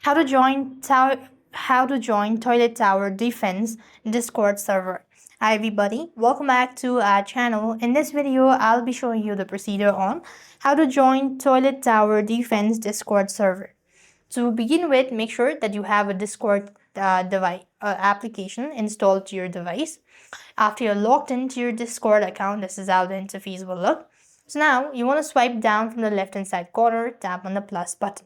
How to join Toilet Tower Defense Discord server. Hi everybody, welcome back to our channel. In this video, I'll be showing you the procedure on how to join Toilet Tower Defense Discord server. To begin with, make sure that you have a Discord device application installed to your device. After you're logged into your Discord account, this is how the interface will look. So now you want to swipe down from the left hand side corner, tap on the plus button.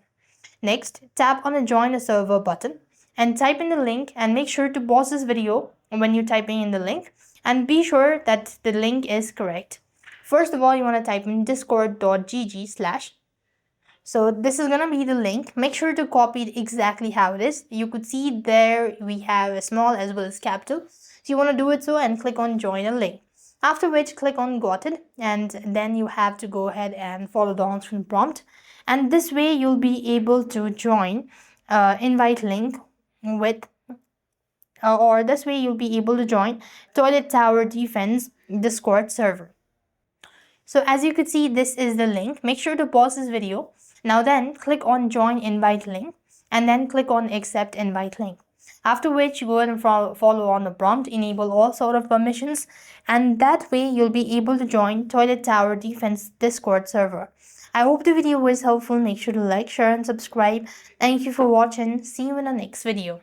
Next, tap on the join a server button and type in the link, and make sure to pause this video when you're typing in the link and be sure that the link is correct. First of all, you want to type in discord.gg/. So this is going to be the link. Make sure to copy it exactly how it is. You could see there we have a small as well as capital. So you want to do it so and click on join a link. After which, click on got it, and then you have to go ahead and follow the on-screen prompt. And this way you'll be able to join invite link with or this way you'll be able to join Toilet Tower Defense Discord server. So as you could see, this is the link. Make sure to pause this video. Now then click on join invite link and then click on accept invite link. After which, you go ahead and follow on the prompt, enable all sort of permissions, and that way you'll be able to join Toilet Tower Defense Discord server. I hope the video was helpful. Make sure to like, share and subscribe. Thank you for watching. See you in the next video.